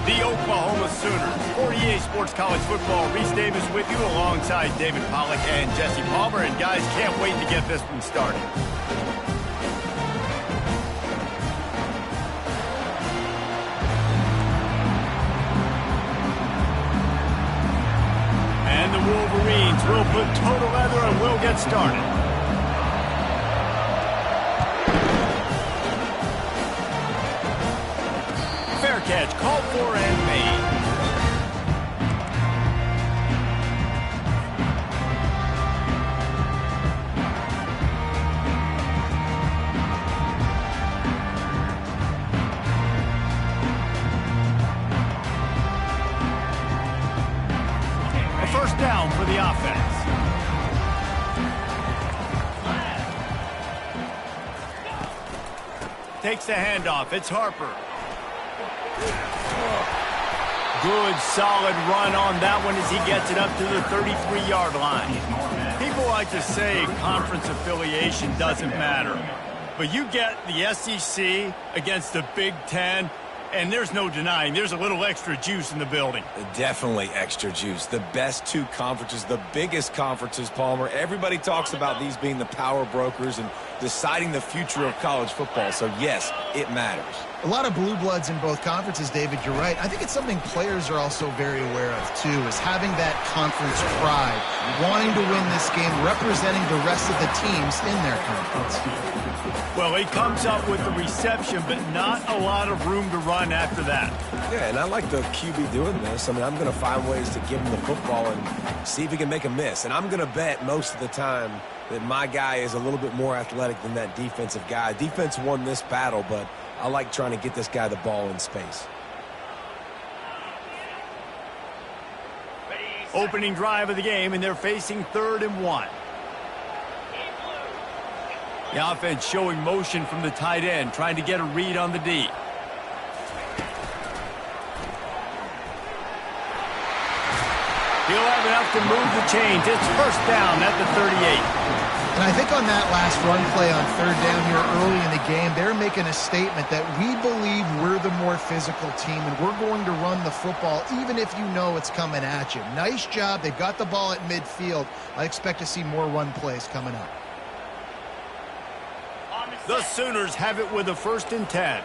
the Oklahoma Sooners. For EA Sports College Football, Reese Davis with you alongside David Pollack and Jesse Palmer. And guys, can't wait to get this one started. And the Wolverines will put total leather and we'll get started. Fair catch, called for and made. A first down for the offense. Takes the handoff. It's Harper. Good, solid run on that one as he gets it up to the 33-yard line. People like to say conference affiliation doesn't matter. But you get the SEC against the Big Ten, and there's no denying there's a little extra juice in the building. Definitely extra juice. The best two conferences, the biggest conferences, Palmer. Everybody talks about these being the power brokers and deciding the future of college football. So, yes, it matters. A lot of blue bloods in both conferences, David, you're right. I think it's something players are also very aware of, too, is having that conference pride, wanting to win this game, representing the rest of the teams in their conference. Well, he comes up with the reception, but not a lot of room to run after that. Yeah, and I like the QB doing this. I mean, I'm going to find ways to give him the football and see if he can make a miss. And I'm going to bet most of the time that my guy is a little bit more athletic than that defensive guy. Defense won this battle, but I like trying to get this guy the ball in space. Opening drive of the game, and they're facing 3rd and 1. The offense showing motion from the tight end, trying to get a read on the D. He'll have enough to move the chains. It's first down at the 38. And I think on that last run play on 3rd down here early in the game, they're making a statement that we believe we're the more physical team and we're going to run the football even if you know it's coming at you. Nice job. They've got the ball at midfield. I expect to see more run plays coming up. The Sooners have it with a 1st and 10.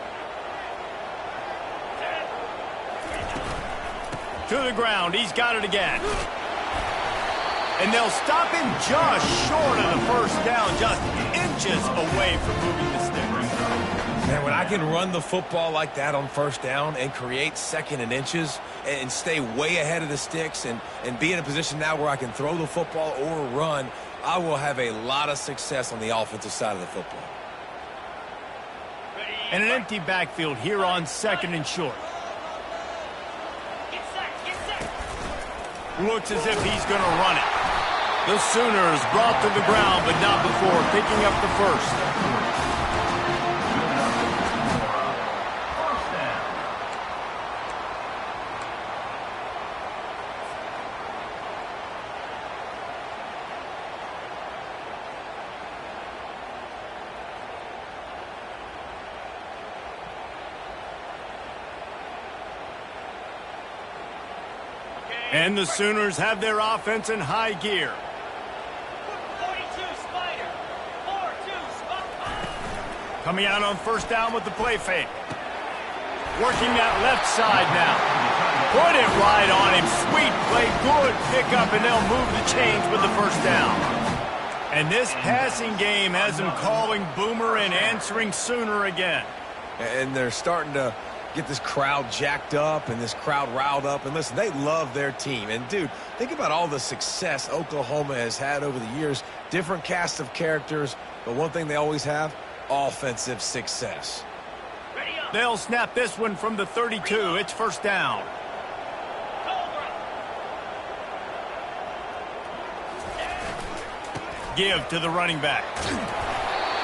To the ground. He's got it again. And they'll stop him just short of the first down, just inches away from moving the sticks. Man, when I can run the football like that on 1st down and create 2nd and inches and stay way ahead of the sticks and be in a position now where I can throw the football or run, I will have a lot of success on the offensive side of the football. And an empty backfield here on 2nd and short. Looks as if he's going to run it. The Sooners brought to the ground, but not before picking up the first. And the Sooners have their offense in high gear. 42 Spider. 4-2 Coming out on 1st down with the play fake. Working that left side now. Put it right on him. Sweet play. Good pickup, and they'll move the chains with the 1st down. And this passing game has them calling Boomer and answering Sooner again. And they're starting to get this crowd jacked up and this crowd riled up. And listen, they love their team. And, dude, think about all the success Oklahoma has had over the years. Different cast of characters, but one thing they always have, offensive success. They'll snap this one from the 32. It's 1st down. Give to the running back.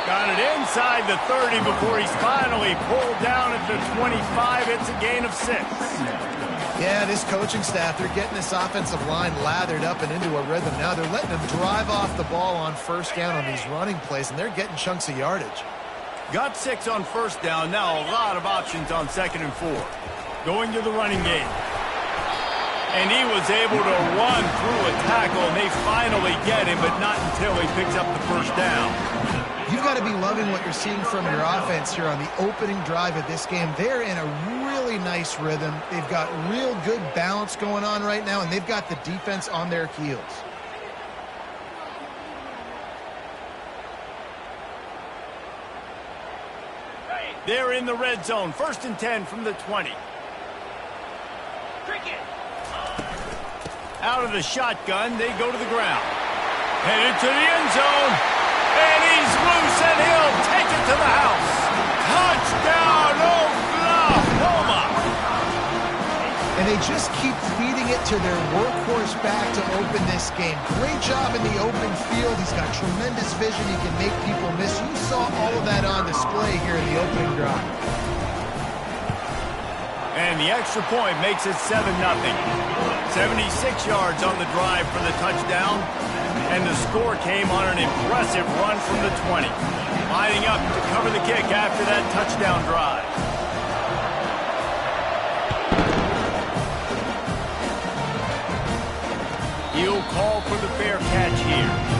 Got it inside the 30 before he's finally pulled down at the 25. It's a gain of 6. Yeah, this coaching staff, they're getting this offensive line lathered up and into a rhythm now. They're letting them drive off the ball on 1st down on these running plays, and they're getting chunks of yardage. Got 6 on 1st down. Now a lot of options on 2nd and 4. Going to the running game. And he was able to run through a tackle, and they finally get him, but not until he picks up the first down. You've got to be loving what you're seeing from your offense here on the opening drive of this game. They're in a really nice rhythm. They've got real good balance going on right now, and they've got the defense on their heels. They're in the red zone. 1st and 10 from the 20. Cricket. Out of the shotgun, they go to the ground. Headed to the end zone. And he's loose, and he'll take it to the house. Touchdown, Oklahoma! And they just keep feeding it to their workhorse back to open this game. Great job in the open field. He's got tremendous vision. He can make people miss. You saw all of that on display here in the opening drive. And the extra point makes it 7-0. 76 yards on the drive for the touchdown. And the score came on an impressive run from the 20. Lining up to cover the kick after that touchdown drive. He'll call for the fair catch here.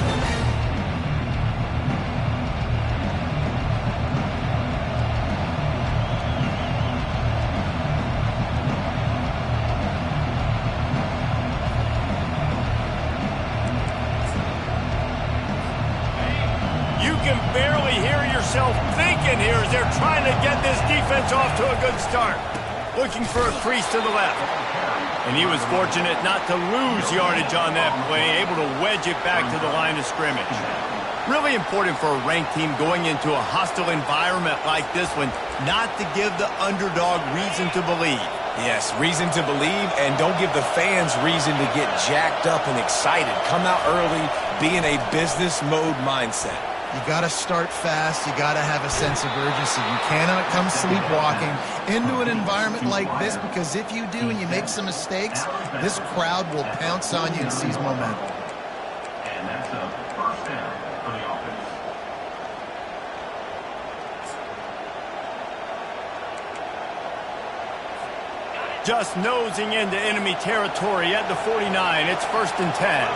Thinking here as they're trying to get this defense off to a good start. Looking for a crease to the left. And he was fortunate not to lose yardage on that play, able to wedge it back to the line of scrimmage. Really important for a ranked team going into a hostile environment like this one, not to give the underdog reason to believe. Yes, reason to believe, and don't give the fans reason to get jacked up and excited. Come out early, be in a business mode mindset. You got to start fast. You got to have a sense of urgency. You cannot come sleepwalking into an environment like this, because if you do and you make some mistakes, this crowd will pounce on you and seize momentum. And that's the first down for the offense. Just nosing into enemy territory at the 49. It's 1st and 10.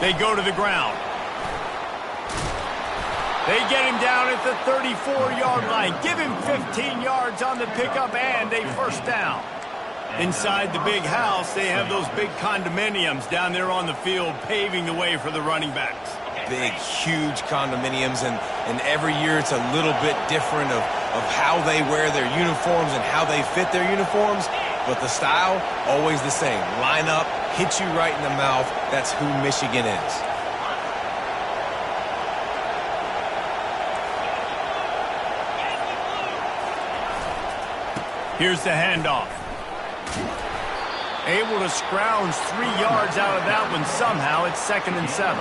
They go to the ground. They get him down at the 34-yard line. Give him 15 yards on the pickup and a first down. Inside the big house, they have those big condominiums down there on the field paving the way for the running backs. Big, huge condominiums, and every year it's a little bit different of how they wear their uniforms and how they fit their uniforms. But the style, always the same. Line up, hit you right in the mouth. That's who Michigan is. Here's the handoff. Able to scrounge 3 yards out of that one somehow. It's 2nd and 7.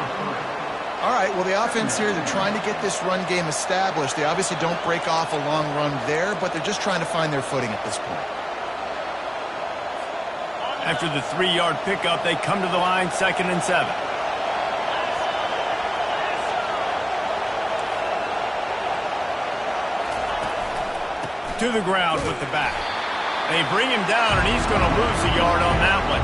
All right, well, the offense here, they're trying to get this run game established. They obviously don't break off a long run there, but they're just trying to find their footing at this point. After the 3-yard pickup, they come to the line, 2nd and 7. To the ground with the back. They bring him down, and he's going to lose a yard on that one.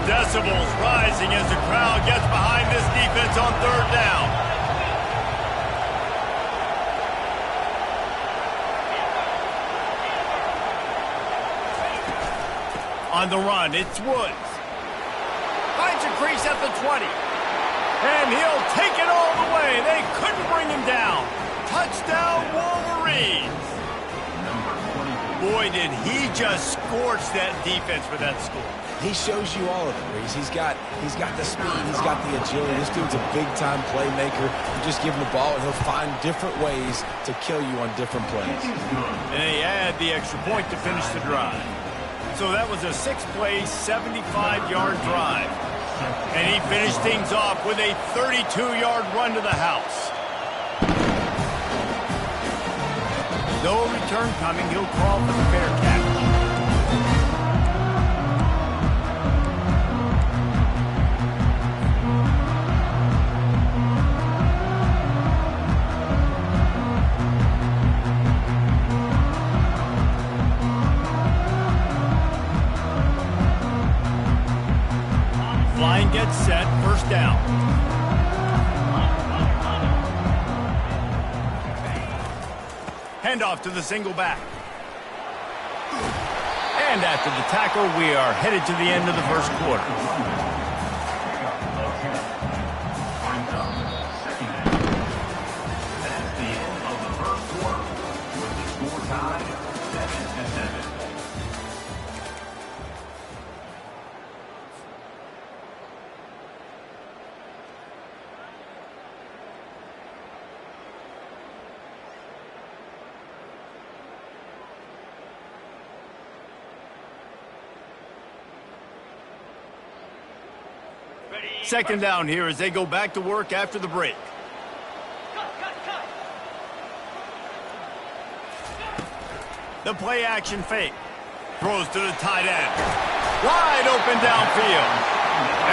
Decibels rising as the crowd gets behind this defense on 3rd down. On the run, it's Woods. Finds a crease at the 20. And he'll take it all the way. They couldn't bring him down. Touchdown, Wolverines. Boy, did he just scorch that defense for that score. He shows you all of it, Reese. He's got the speed, he's got the agility. This dude's a big-time playmaker. You just give him the ball, and he'll find different ways to kill you on different plays. And they add the extra point to finish the drive. So that was a 6-play, 75-yard drive. And he finished things off with a 32-yard run to the house. No return coming. He'll call for the fair catch. Line gets set, first down. Handoff to the single back. And after the tackle, we are headed to the end of the first quarter. That's the end of the first quarter. With the score tied 7-7. Second down here as they go back to work after the break. The play action fake. Throws to the tight end. Wide open downfield.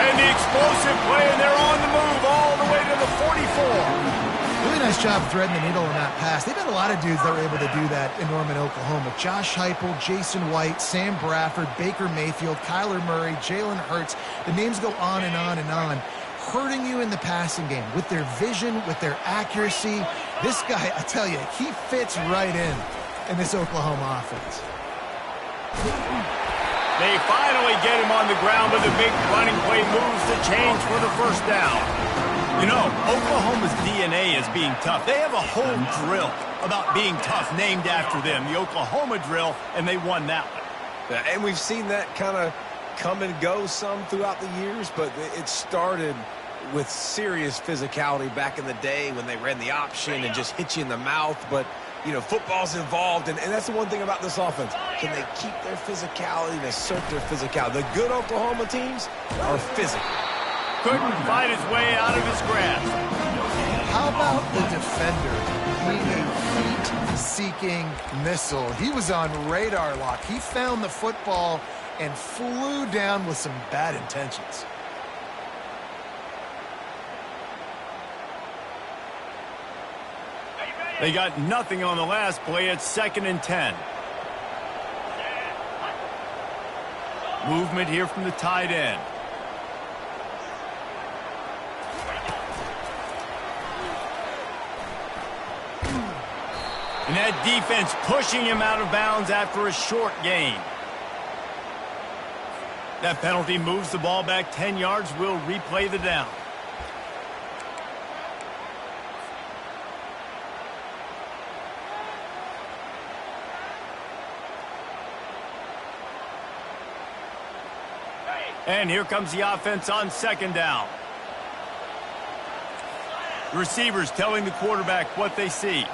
And the explosive play, and they're on the move all the way to the 44. Really nice job threading the needle on that pass. They've had a lot of dudes that were able to do that in Norman, Oklahoma. Josh Heupel, Jason White, Sam Bradford, Baker Mayfield, Kyler Murray, Jalen Hurts. The names go on and on and on. Hurting you in the passing game with their vision, with their accuracy. This guy, I tell you, he fits right in this Oklahoma offense. They finally get him on the ground, but the big running play moves the chains for the first down. You know, Oklahoma's DNA is being tough. They have a whole drill about being tough named after them, the Oklahoma drill, and they won that one. And we've seen that kind of come and go some throughout the years, but it started with serious physicality back in the day when they ran the option and just hit you in the mouth. But, you know, football's involved, and that's the one thing about this offense. Can they keep their physicality and assert their physicality? The good Oklahoma teams are physical. Couldn't fight his way out of his grasp. How about the defender being a heat-seeking missile? He was on radar lock. He found the football and flew down with some bad intentions. They got nothing on the last play. It's 2nd and 10. Movement here from the tight end. And that defense pushing him out of bounds after a short gain. That penalty moves the ball back 10 yards. We'll replay the down. And here comes the offense on 2nd down. Receivers telling the quarterback what they see.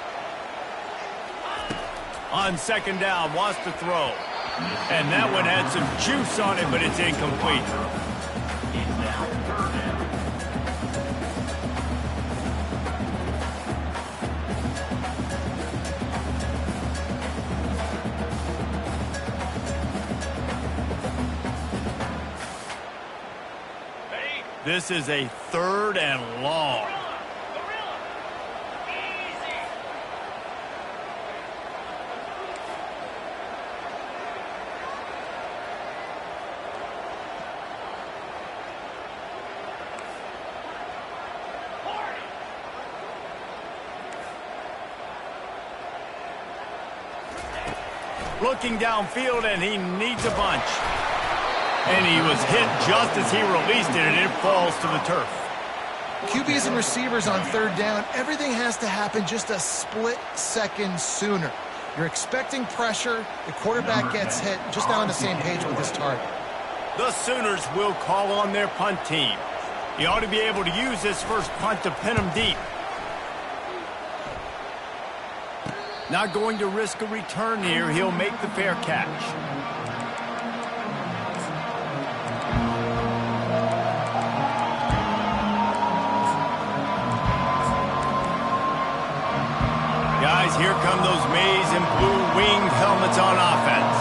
On 2nd down, wants to throw. And that one had some juice on it, but it's incomplete. It's now 3rd down. This is a 3rd and long. Looking downfield, and he needs a bunch. And he was hit just as he released it, and it falls to the turf. QBs and receivers on 3rd down, everything has to happen just a split second sooner. You're expecting pressure, the quarterback gets hit, just now on the same page with his target. The Sooners will call on their punt team. He ought to be able to use this first punt to pin him deep. Not going to risk a return here. He'll make the fair catch. here come those maize and blue winged helmets on offense.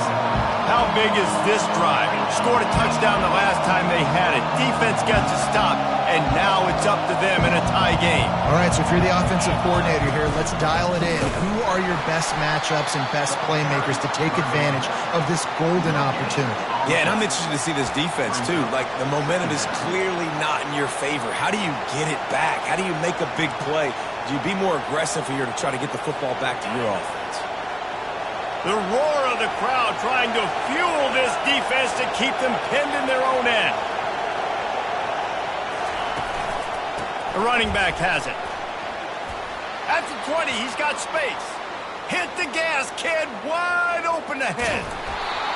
How big is this drive? Scored a touchdown the last time they had it. Defense gets a stop, and now it's up to them in a tie game. All right, so if you're the offensive coordinator here, let's dial it in. Who are your best matchups and best playmakers to take advantage of this golden opportunity? Yeah, and I'm interested to see this defense, too. Like, the momentum is clearly not in your favor. How do you get it back? How do you make a big play? Do you be more aggressive here to try to get the football back to your offense? The roar of the crowd trying to fuel this defense to keep them pinned in their own end. The running back has it. At the 20, he's got space. Hit the gas, kid, wide open ahead.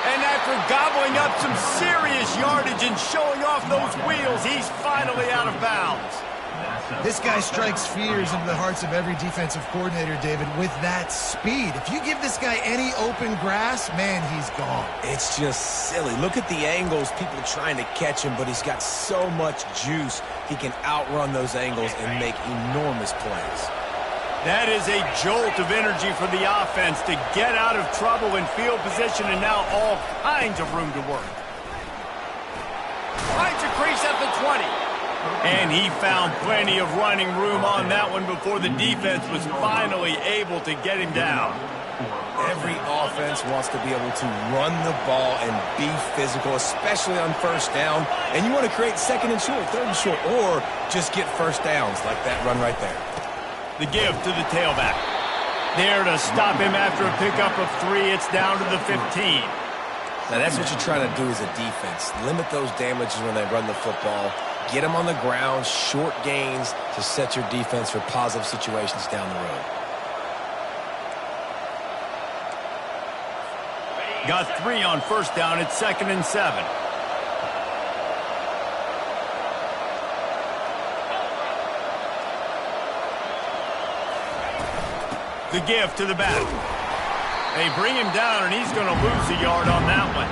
And after gobbling up some serious yardage and showing off those wheels, he's finally out of bounds. This guy strikes fears into the hearts of every defensive coordinator, David, with that speed. If you give this guy any open grass, man, he's gone. It's just silly. Look at the angles, people trying to catch him, but he's got so much juice. He can outrun those angles and make enormous plays. That is a jolt of energy for the offense to get out of trouble in field position, and now all kinds of room to work. Finds a crease at the 20. And he found plenty of running room on that one before the defense was finally able to get him down. Every offense wants to be able to run the ball and be physical, especially on first down. And you want to create second and short, third and short, or just get first downs like that run right there. The give to the tailback. There to stop him after a pickup of 3. It's down to the 15. Now that's what you're trying to do as a defense. Limit those damages when they run the football. Get them on the ground, short gains to set your defense for positive situations down the road. Got 3 on first down. It's 2nd and 7. The give to the back. They bring him down, and he's going to lose a yard on that one.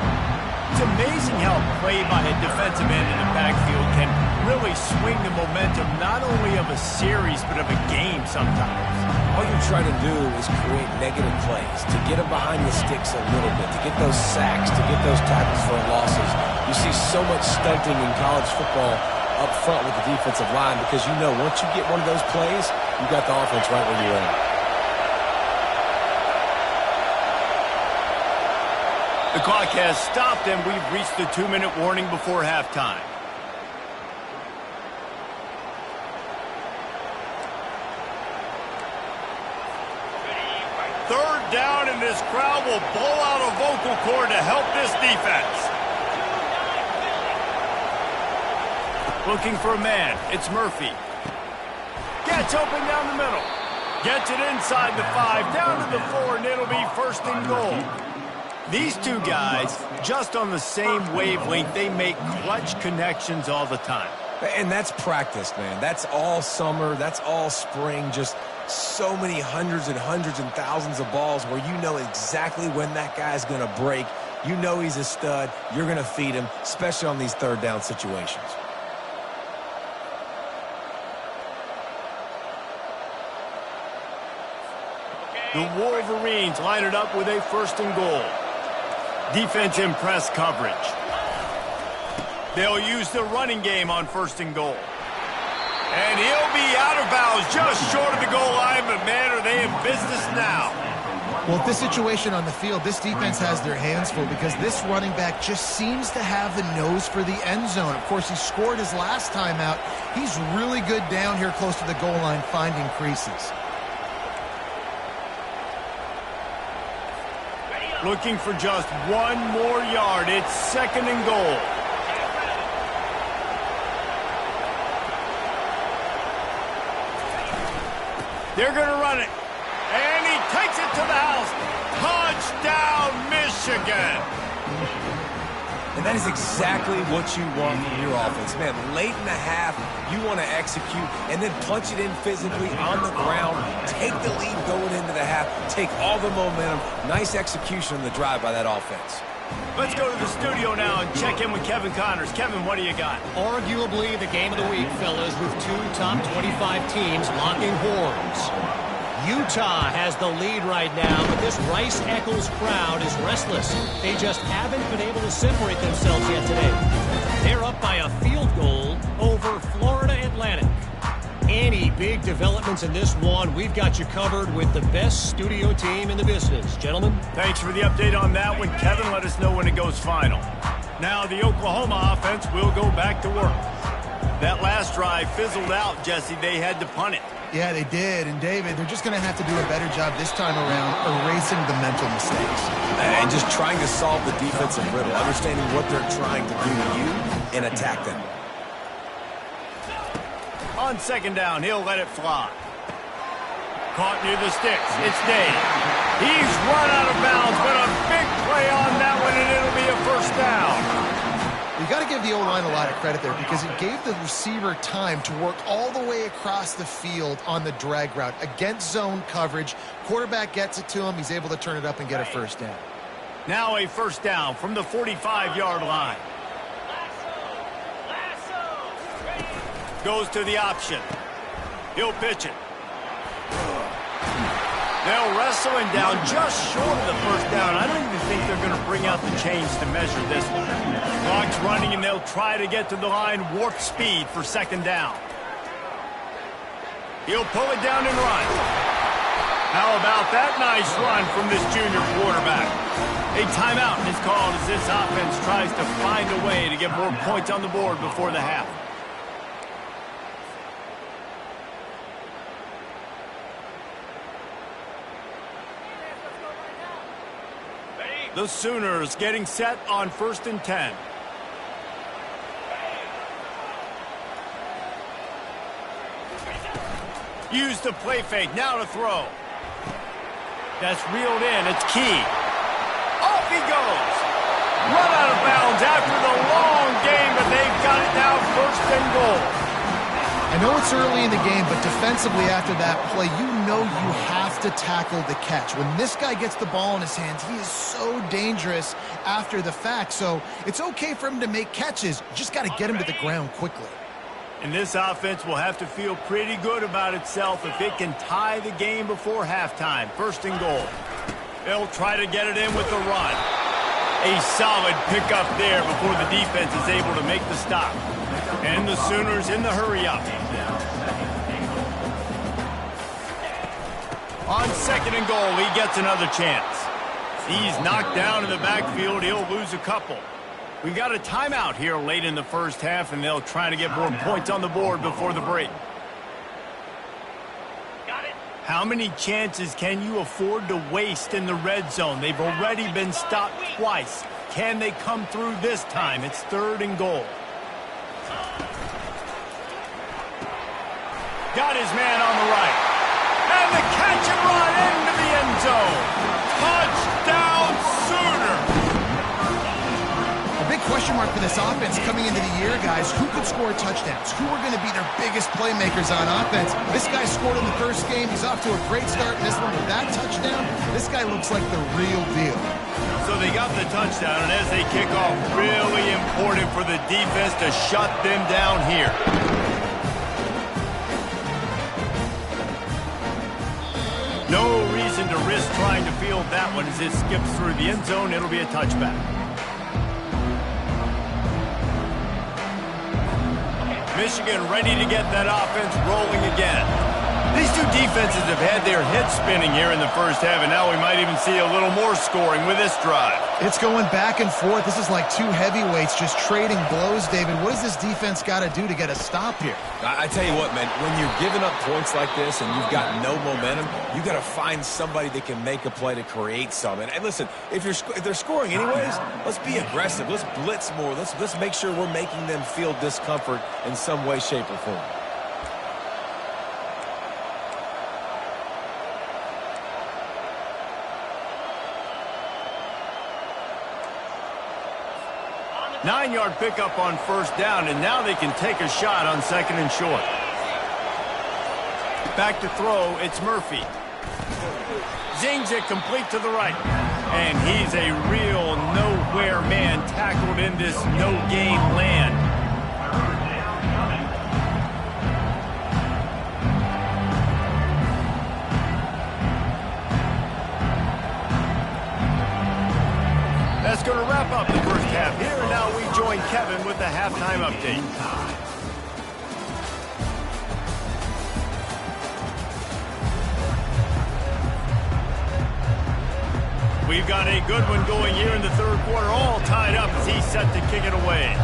It's amazing how a play by a defensive end in the backfield can really swing the momentum not only of a series but of a game sometimes. All you're trying to do is create negative plays, to get them behind the sticks a little bit, to get those sacks, to get those tackles for losses. You see so much stunting in college football up front with the defensive line because you know once you get one of those plays, you got the offense right where you're at. The clock has stopped, and we've reached the 2-minute warning before halftime. Third down, and this crowd will blow out a vocal cord to help this defense. Looking for a man. It's Murphy. Gets open down the middle. Gets it inside the 5, down to the 4, and it'll be 1st and goal. These two guys, just on the same wavelength, they make clutch connections all the time. And that's practice, man. That's all summer. That's all spring. Just so many hundreds and thousands of balls where you know exactly when that guy's going to break. You know he's a stud. You're going to feed him, especially on these third down situations. The Wolverines line it up with a 1st and goal. Defense in press coverage. They'll use the running game on 1st and goal. And he'll be out of bounds just short of the goal line, but man, are they in business now. Well, with this situation on the field, this defense has their hands full because this running back just seems to have the nose for the end zone. Of course, he scored his last time out. He's really good down here close to the goal line finding creases. Looking for just 1 more yard. It's 2nd and goal. They're going to run it. And he takes it to the house. Touchdown, Michigan. And that is exactly what you want from your offense. Man, late in the half, you want to execute and then punch it in physically on the ground. Take the lead going into the half. Take all the momentum. Nice execution on the drive by that offense. Let's go to the studio now and check in with Kevin Connors. Kevin, what do you got? Arguably the game of the week, fellas, with 2 top 25 teams locking horns. Utah has the lead right now, but this Rice-Eccles crowd is restless. They just haven't been able to separate themselves yet today. They're up by a field goal over Florida Atlantic. Any big developments in this one, we've got you covered with the best studio team in the business. Gentlemen? Thanks for the update on that one, Kevin. Let us know when it goes final. Now the Oklahoma offense will go back to work. That last drive fizzled out, Jesse. They had to punt it. Yeah, they did. And, David, they're just going to have to do a better job this time around erasing the mental mistakes. And just trying to solve the defensive riddle, understanding what they're trying to do to you and attack them. On second down, he'll let it fly. Caught near the sticks. It's Dave. He's run out of bounds, but a big play on that one, and it'll be a first down. You got to give the O-line a lot of credit there because it gave the receiver time to work all the way across the field on the drag route against zone coverage. Quarterback gets it to him. He's able to turn it up and get a first down. Now a first down from the 45-yard line. Goes to the option. He'll pitch it. They'll wrestle him down just short of the first down. I don't even think they're going to bring out the chains to measure this one. Clock's running, and they'll try to get to the line warp speed for second down. He'll pull it down and run. How about that nice run from this junior quarterback? A timeout is called as this offense tries to find a way to get more points on the board before the half. The Sooners getting set on 1st and 10. Use the play fake. Now to throw. That's reeled in. It's Key. Off he goes. Run out of bounds after the long game, but they've got it now 1st and goal. I know it's early in the game, but defensively after that play, you know you have to tackle the catch. When this guy gets the ball in his hands, he is so dangerous after the fact. So it's okay for him to make catches. You just got to get him to the ground quickly. And this offense will have to feel pretty good about itself if it can tie the game before halftime. 1st and goal. They'll try to get it in with the run. A solid pickup there before the defense is able to make the stop. And the Sooners in the hurry-up. On 2nd and goal, he gets another chance. He's knocked down in the backfield. He'll lose a couple. We've got a timeout here late in the first half, and they'll try to get more points on the board before the break. How many chances can you afford to waste in the red zone? They've already been stopped twice. Can they come through this time? It's 3rd and goal. Got his man on the right. And the catch and run into the end zone. Touchdown, Sooner. A big question mark for this offense coming into the year, guys. Who could score touchdowns? Who are going to be their biggest playmakers on offense? This guy scored in the first game. He's off to a great start in this one with that touchdown. This guy looks like the real deal. So they got the touchdown, and as they kick off, really important for the defense to shut them down here. No reason to risk trying to field that one as it skips through the end zone. It'll be a touchback. Michigan ready to get that offense rolling again. These two defenses have had their heads spinning here in the first half, and now we might even see a little more scoring with this drive. It's going back and forth. This is like two heavyweights just trading blows, David. What does this defense got to do to get a stop here? I tell you what, man, when you're giving up points like this and you've got no momentum, you got to find somebody that can make a play to create something. And listen, if they're scoring anyways, let's be aggressive. Let's blitz more. Let's make sure we're making them feel discomfort in some way, shape, or form. Nine-yard pickup on 1st down, and now they can take a shot on 2nd and short. Back to throw, it's Murphy. Zings it complete to the right. And he's a real nowhere man tackled in this no-game land. in with the halftime update. We've got a good one going here in the third quarter, all tied up as he's set to kick it away.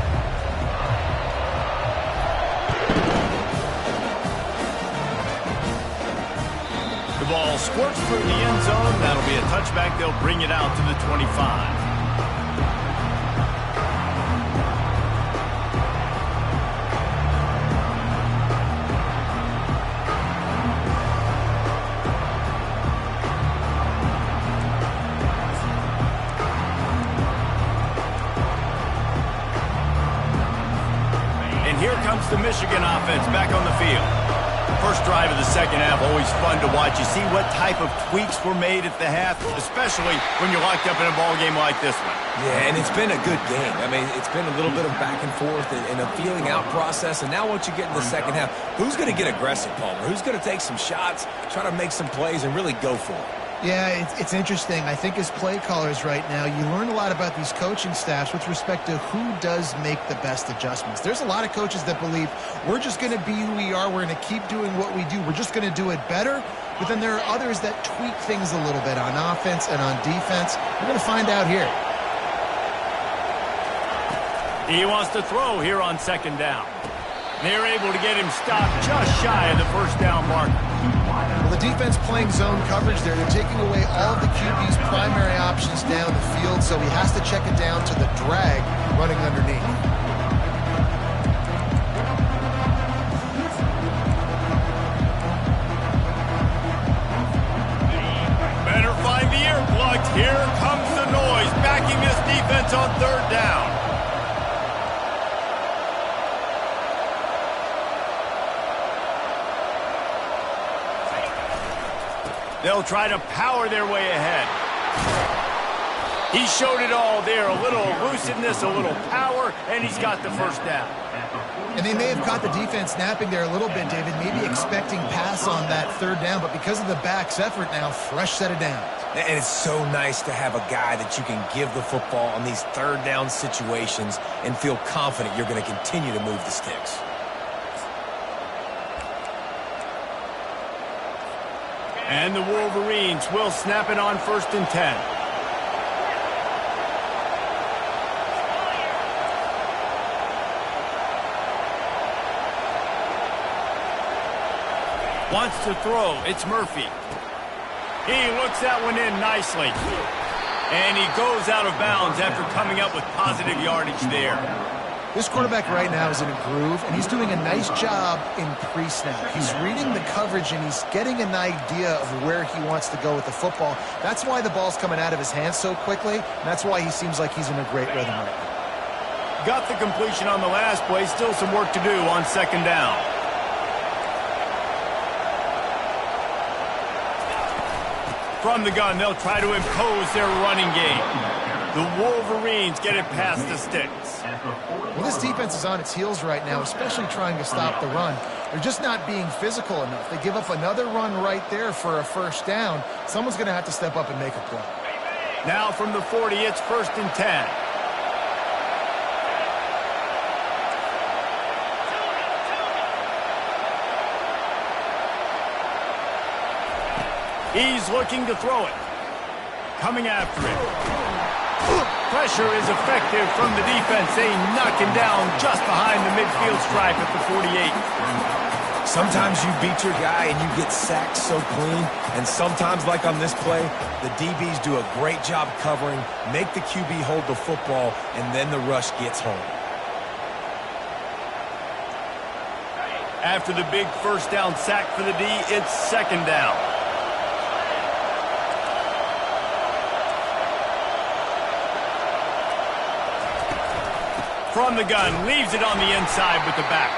The ball squirts through the end zone. That'll be a touchback. They'll bring it out to the 25. Here comes the Michigan offense back on the field. First drive of the second half, always fun to watch. You see what type of tweaks were made at the half, especially when you're locked up in a ball game like this one. Yeah, and it's been a good game. I mean, it's been a little bit of back and forth and a feeling out process. And now once you get in the second half, who's going to get aggressive, Palmer? Who's going to take some shots, try to make some plays, and really go for it? Yeah, it's interesting. I think as play callers right now, you learn a lot about these coaching staffs with respect to who does make the best adjustments. There's a lot of coaches that believe we're just going to be who we are. We're going to keep doing what we do. We're just going to do it better. But then there are others that tweak things a little bit on offense and on defense. We're going to find out here. He wants to throw here on second down. They're able to get him stopped just shy of the first down marker. Well, the defense playing zone coverage there. They're taking away all of the QB's primary options down the field, so he has to check it down to the drag running underneath. Better find the earplugs. Here comes the noise, backing this defense on third down. They'll try to power their way ahead. He showed it all there. A little elusiveness, a little power, and he's got the first down. And they may have caught the defense napping there a little bit, David, maybe expecting pass on that third down, but because of the back's effort now, fresh set of downs. And it's so nice to have a guy that you can give the football on these third down situations and feel confident you're going to continue to move the sticks. And the Wolverines will snap it on 1st and 10. Wants to throw. It's Murphy. He looks that one in nicely. And he goes out of bounds after coming up with positive yardage there. This quarterback right now is in a groove, and he's doing a nice job in pre-snap. He's reading the coverage, and he's getting an idea of where he wants to go with the football. That's why the ball's coming out of his hands so quickly, and that's why he seems like he's in a great rhythm right now. Got the completion on the last play. Still some work to do on second down. From the gun, they'll try to impose their running game. The Wolverines get it past the sticks. Well, this defense is on its heels right now, especially trying to stop the run. They're just not being physical enough. They give up another run right there for a first down. Someone's going to have to step up and make a play. Now from the 40, it's 1st and 10. He's looking to throw it. Coming after it. Pressure is effective from the defense. They knock him down just behind the midfield stripe at the 48. Sometimes you beat your guy and you get sacked so clean, and sometimes, like on this play, the DBs do a great job covering, make the QB hold the football, and then the rush gets home. After the big first down sack for the D, it's second down. From the gun, leaves it on the inside with the back.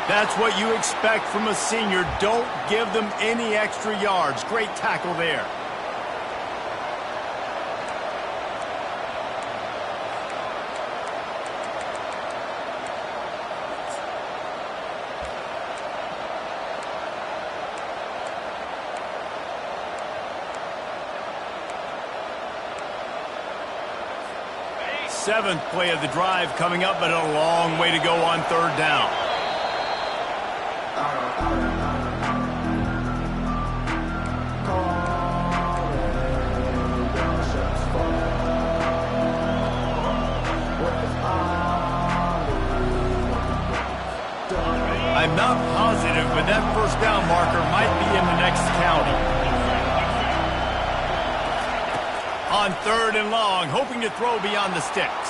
That's what you expect from a senior. Don't give them any extra yards. Great tackle there. 7th play of the drive coming up, but a long way to go on 3rd down. I'm not positive, but that 1st down marker might be in the next county. On 3rd and long, hoping to throw beyond the sticks.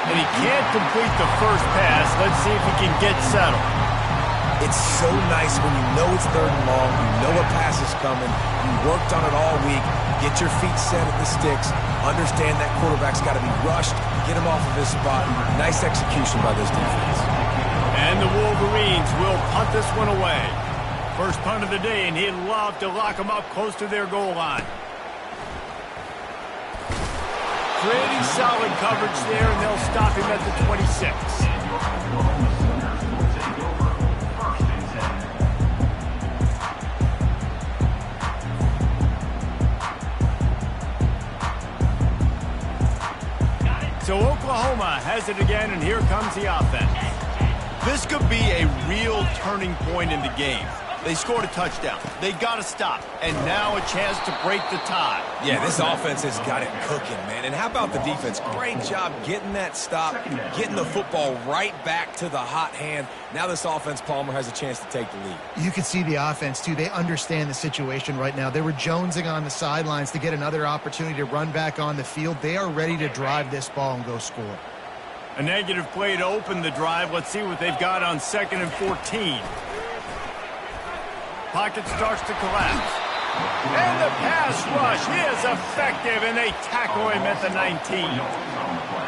And he can't complete the first pass. Let's see if he can get settled. It's so nice when you know it's 3rd and long, you know a pass is coming, you worked on it all week, get your feet set at the sticks, understand that quarterback's got to be rushed, get him off of his spot. Nice execution by this defense. And the Wolverines will punt this one away. First punt of the day, and he'd love to lock them up close to their goal line. Pretty solid coverage there, and they'll stop him at the 26. So Oklahoma has it again, and here comes the offense. This could be a real turning point in the game. They scored a touchdown. They got to stop. And now a chance to break the tie. Yeah, this offense has got it cooking, man. And how about the defense? Great job getting that stop, getting the football right back to the hot hand. Now this offense, Palmer, has a chance to take the lead. You can see the offense, too. They understand the situation right now. They were jonesing on the sidelines to get another opportunity to run back on the field. They are ready to drive this ball and go score. A negative play to open the drive. Let's see what they've got on 2nd and 14. Pocket starts to collapse. And the pass rush is effective, and they tackle him at the 19.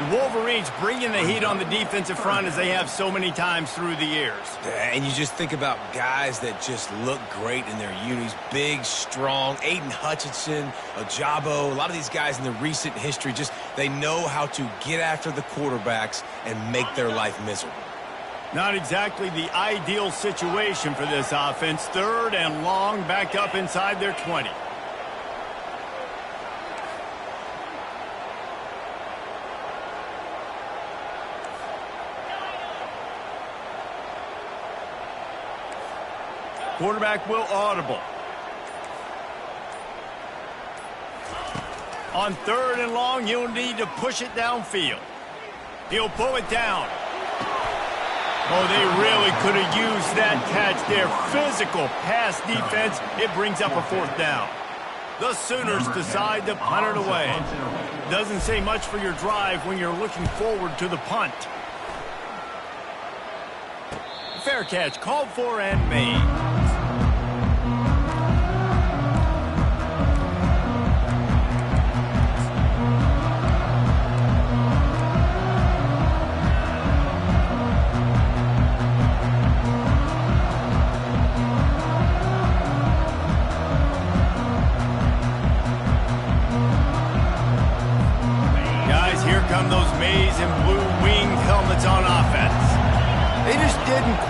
The Wolverines bringing the heat on the defensive front as they have so many times through the years. And you just think about guys that just look great in their unis. Big, strong, Aiden Hutchinson, Ojabo, a lot of these guys in the recent history, just they know how to get after the quarterbacks and make their life miserable. Not exactly the ideal situation for this offense. 3rd and long, backed up inside their 20. Quarterback will audible. On 3rd and long, you'll need to push it downfield. He'll pull it down. Oh, they really could have used that catch there. Physical pass defense. It brings up a 4th down. The Sooners decide to punt it away. Doesn't say much for your drive when you're looking forward to the punt. Fair catch called for and made.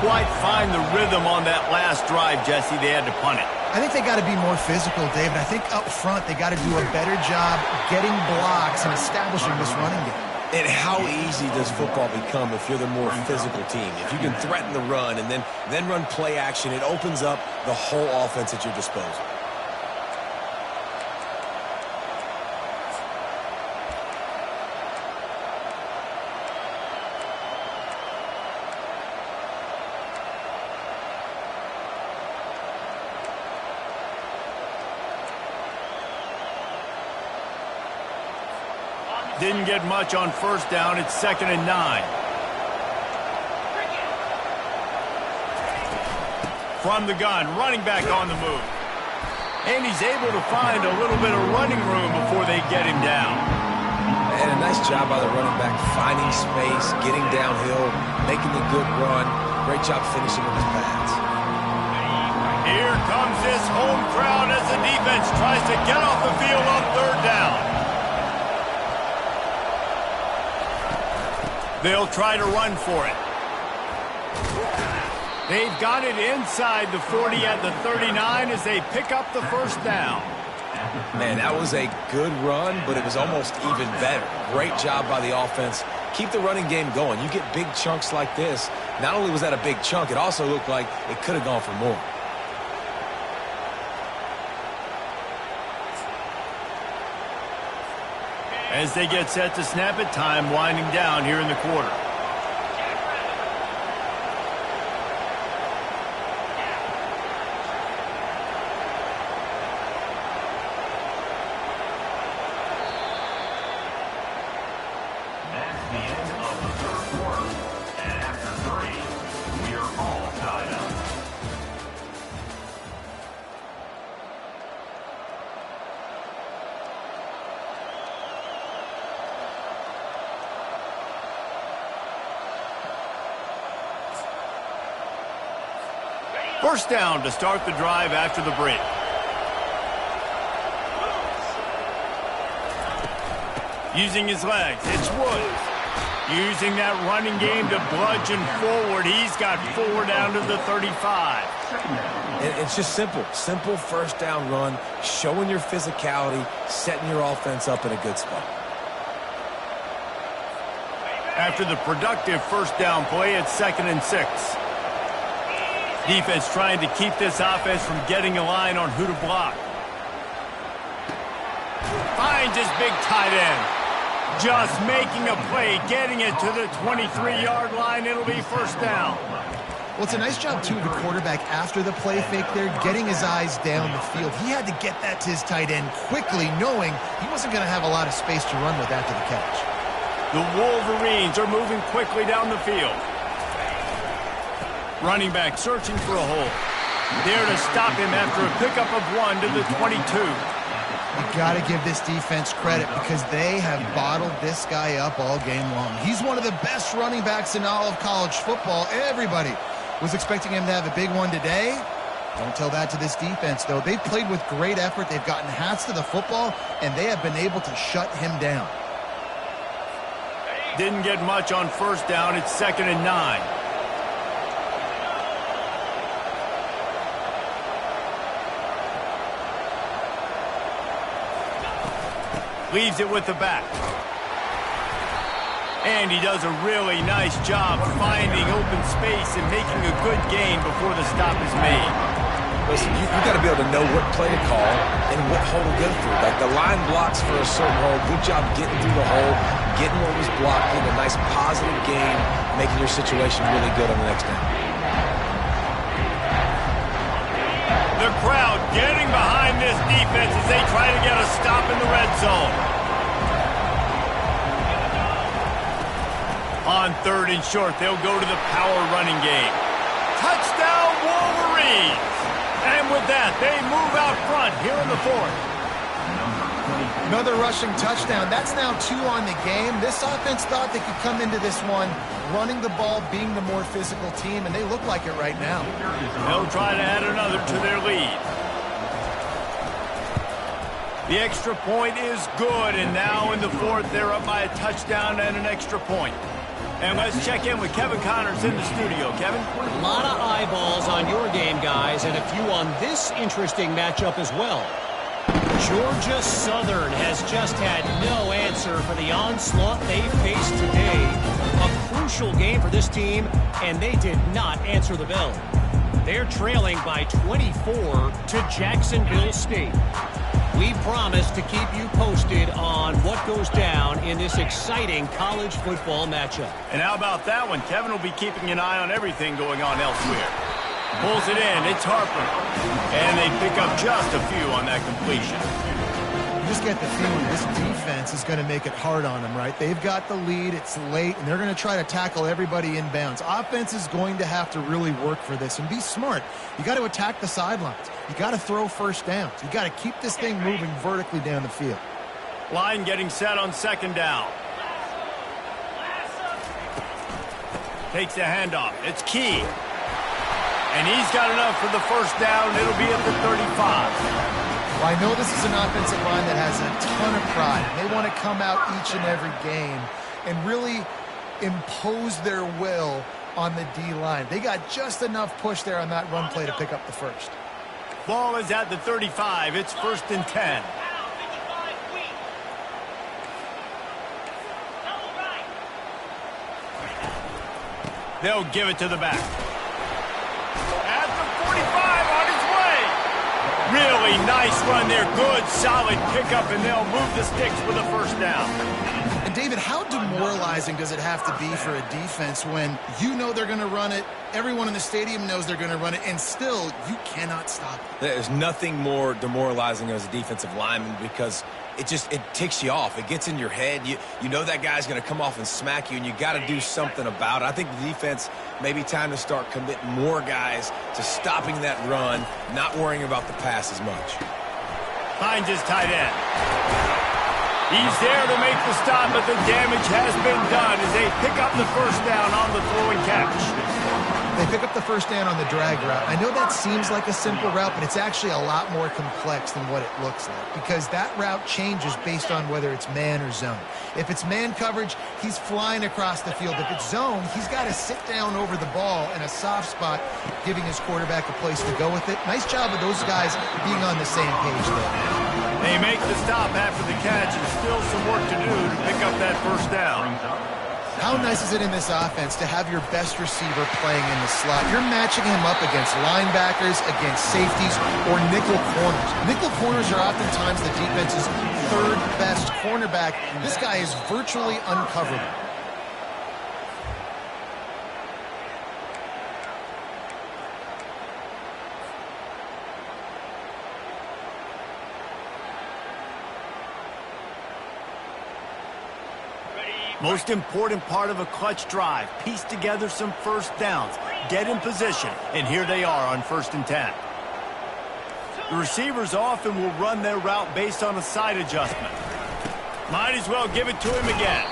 Quite find the rhythm on that last drive, Jesse. They had to punt it. I think they got to be more physical, David. I think up front they got to do a better job getting blocks and establishing this running game. And how easy does football become if you're the more physical team? If you can threaten the run and then run play action, it opens up the whole offense at your disposal. Didn't get much on 1st down. It's 2nd and 9. From the gun, running back on the move. And he's able to find a little bit of running room before they get him down. And a nice job by the running back, finding space, getting downhill, making a good run. Great job finishing with his pads. Here comes this home crowd as the defense tries to get off the field on 3rd down. They'll try to run for it. They've got it inside the 40 at the 39 as they pick up the 1st down. Man, that was a good run, but it was almost even better. Great job by the offense. Keep the running game going. You get big chunks like this. Not only was that a big chunk, it also looked like it could have gone for more. As they get set to snap it, time winding down here in the quarter. That's the end of the third quarter. And after 3, we are all tied up. First down to start the drive after the break. Using his legs, it's Woods. Using that running game to bludgeon forward. He's got 4 down to the 35. It's just simple. Simple first down run, showing your physicality, setting your offense up in a good spot. After the productive first down play, it's 2nd and 6. Defense trying to keep this offense from getting a line on who to block. Finds his big tight end. Just making a play, getting it to the 23-yard line. It'll be first down. Well, it's a nice job, too, of the quarterback after the play fake there, getting his eyes down the field. He had to get that to his tight end quickly, knowing he wasn't going to have a lot of space to run with after the catch. The Wolverines are moving quickly down the field. Running back searching for a hole. There to stop him after a pickup of 1 to the 22. You got to give this defense credit because they have bottled this guy up all game long. He's one of the best running backs in all of college football. Everybody was expecting him to have a big one today. Don't tell that to this defense, though. They've played with great effort. They've gotten hats to the football, and they have been able to shut him down. Didn't get much on first down. It's 2nd and 9. Leaves it with the back. And he does a really nice job finding open space and making a good gain before the stop is made. Listen, you got to be able to know what play to call and what hole to go through. Like the line blocks for a certain hole. Good job getting through the hole, getting what was blocked, getting a nice positive gain, making your situation really good on the next down. The crowd getting behind this defense as they try to get a stop in the red zone. On 3rd and short, they'll go to the power running game. Touchdown, Wolverines! And with that, they move out front here in the 4th. Another rushing touchdown. That's now 2 on the game. This offense thought they could come into this one running the ball, being the more physical team, and they look like it right now. They'll try to add another to their lead. The extra point is good, and now in the 4th, they're up by a touchdown and an extra point. And let's check in with Kevin Connors in the studio. Kevin? A lot of eyeballs on your game, guys, and a few on this interesting matchup as well. Georgia Southern has just had no answer for the onslaught they faced today. A crucial game for this team, and they did not answer the bell. They're trailing by 24 to Jacksonville State. We promise to keep you posted on what goes down in this exciting college football matchup. And how about that one? Kevin will be keeping an eye on everything going on elsewhere. Pulls it in. It's Harper. And they pick up just a few on that completion. You just get the feeling this defense is going to make it hard on them, right? They've got the lead. It's late, and they're going to try to tackle everybody inbounds. Offense is going to have to really work for this and be smart. You got to attack the sidelines. You got to throw first downs. You got to keep this thing moving vertically down the field. Line getting set on 2nd down. Takes the handoff. It's Key. And he's got enough for the first down. It'll be at the 35. Well, I know this is an offensive line that has a ton of pride. They want to come out each and every game and really impose their will on the D-line. They got just enough push there on that run play to pick up the first. Ball is at the 35. It's 1st and 10. They'll give it to the back. At the 45, on his way. Really nice run there. Good, solid pickup, and they'll move the sticks with a first down. And David, how demoralizing does it have to be for a defense when you know they're going to run it, everyone in the stadium knows they're going to run it, and still you cannot stop it? There's nothing more demoralizing as a defensive lineman because it ticks you off. It gets in your head. You know that guy's going to come off and smack you, and you got to do something about it. I think the defense maybe time to start committing more guys to stopping that run, not worrying about the pass as much. Finds his tight end. He's there to make the stop, but the damage has been done as they pick up the first down on the throwing catch. They pick up the first down on the drag route. I know that seems like a simple route, but it's actually a lot more complex than what it looks like because that route changes based on whether it's man or zone. If it's man coverage, he's flying across the field. If it's zone, he's got to sit down over the ball in a soft spot, giving his quarterback a place to go with it. Nice job of those guys being on the same page there. They make the stop after the catch and still some work to do to pick up that first down. How nice is it in this offense to have your best receiver playing in the slot? You're matching him up against linebackers, against safeties, or nickel corners. Nickel corners are oftentimes the defense's third best cornerback. This guy is virtually uncoverable. Most important part of a clutch drive, piece together some first downs, get in position, and here they are on 1st and 10. The receivers often will run their route based on a side adjustment. Might as well give it to him again.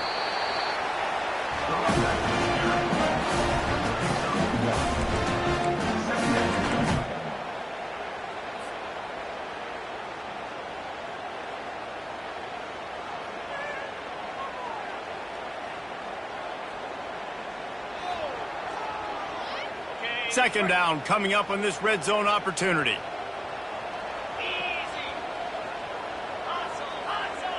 Second down coming up on this red zone opportunity. Easy. Hustle, hustle.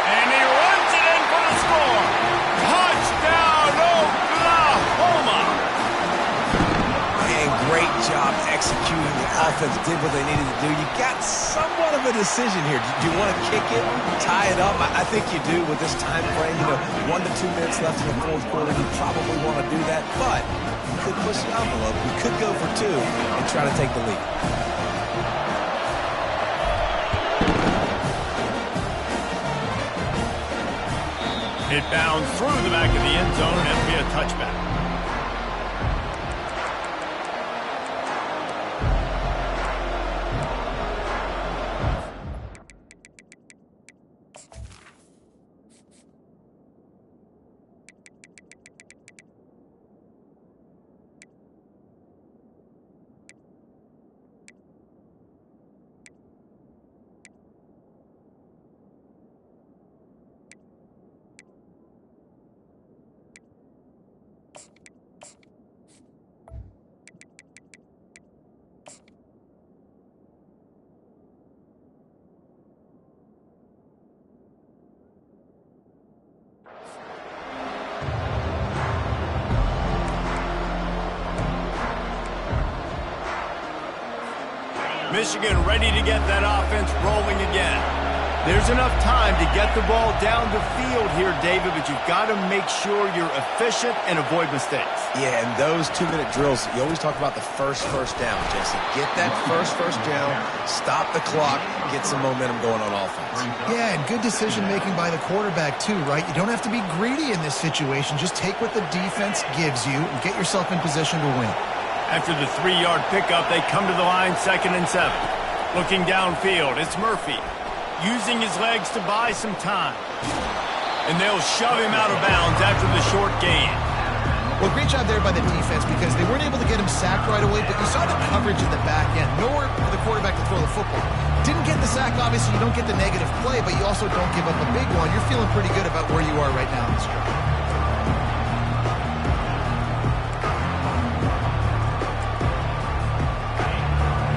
And he runs it in for the score. Touchdown, Oklahoma. And great job executing. The offense did what they needed to do. You got somewhat of a decision here. Do you want to kick it, tie it up? I think you do with this time frame. 1 to 2 minutes left in the fourth quarter. You probably want to do that, but you could push the envelope. You could go for 2 and try to take the lead. It bounds through the back of the end zone and it'll be a touchback. Michigan ready to get that offense rolling again. There's enough time to get the ball down the field here, David, but you've got to make sure you're efficient and avoid mistakes. Yeah, and those 2-minute drills, you always talk about the first down, Jesse. Get that first down, stop the clock, get some momentum going on offense. Yeah, and good decision-making by the quarterback, too, right? You don't have to be greedy in this situation. Just take what the defense gives you and get yourself in position to win. After the 3-yard pickup, they come to the line 2nd and 7. Looking downfield, it's Murphy, using his legs to buy some time. And they'll shove him out of bounds after the short gain. Well, great job there by the defense because they weren't able to get him sacked right away, but you saw the coverage in the back end. Nowhere for the quarterback to throw the football. Didn't get the sack, obviously you don't get the negative play, but you also don't give up a big one. You're feeling pretty good about where you are right now in this drive.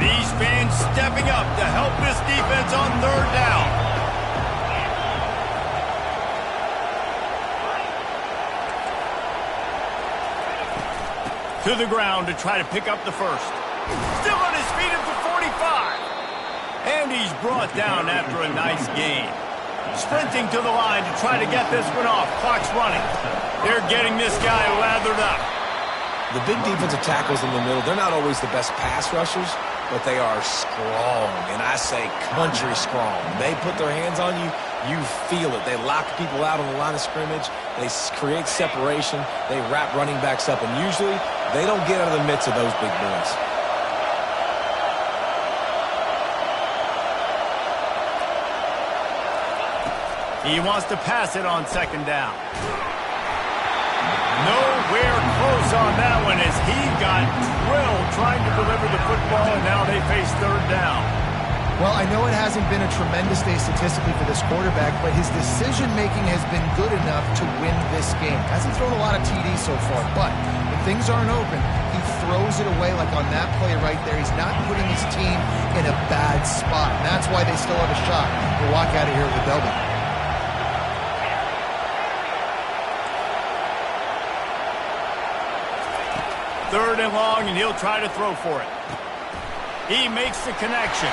These fans stepping up to help this defense on third down. To the ground to try to pick up the first. Still on his feet at the 45. And he's brought down after a nice gain. Sprinting to the line to try to get this one off. Clock's running. They're getting this guy lathered up. The big defensive tackles in the middle, they're not always the best pass rushers, but they are strong, and I say country strong. They put their hands on you, you feel it. They lock people out on the line of scrimmage. They create separation. They wrap running backs up, and usually they don't get out of the midst of those big boys. He wants to pass it on second down. Nowhere close on that one as he got drilled trying to deliver the football, and now they face third down. Well, I know it hasn't been a tremendous day statistically for this quarterback, but his decision-making has been good enough to win this game. Hasn't thrown a lot of TDs so far, but when things aren't open, he throws it away like on that play right there. He's not putting his team in a bad spot, and that's why they still have a shot to walk out of here with a W. Third and long, and he'll try to throw for it. He makes the connection,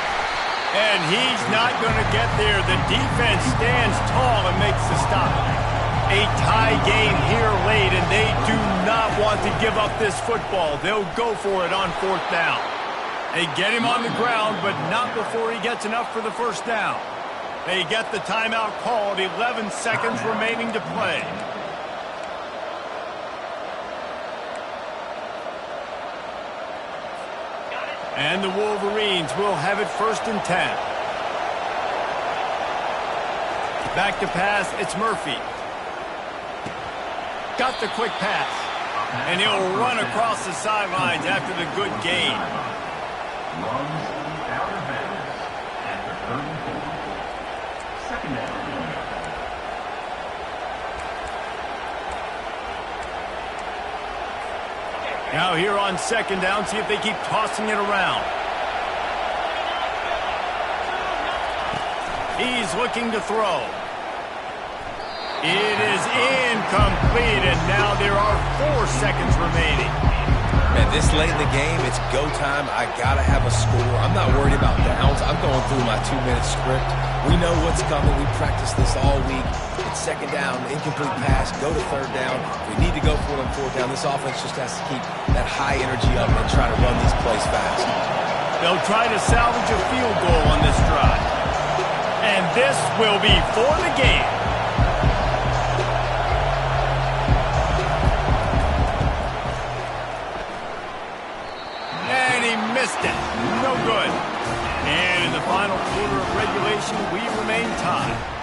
and he's not going to get there. The defense stands tall and makes the stop. A tie game here late, and they do not want to give up this football. They'll go for it on fourth down. They get him on the ground, but not before he gets enough for the first down. They get the timeout called, 11 seconds remaining to play. And the Wolverines will have it first and 10. Back to pass, it's Murphy. Got the quick pass. And he'll run across the sidelines after the good gain. Runs out of bounds after 34. Second down. Now here on second down, see if they keep tossing it around. He's looking to throw. It is incomplete, and now there are 4 seconds remaining. Man, this late in the game, it's go time. I got to have a score. I'm not worried about downs. I'm going through my 2-minute script. We know what's coming. We practiced this all week. It's second down, incomplete pass, go to third down. We need to go for it on fourth down. This offense just has to keep that high energy up and try to run these plays fast. They'll try to salvage a field goal on this drive. And this will be for the game. And he missed it. No good. And in the final quarter of regulation, we remain tied.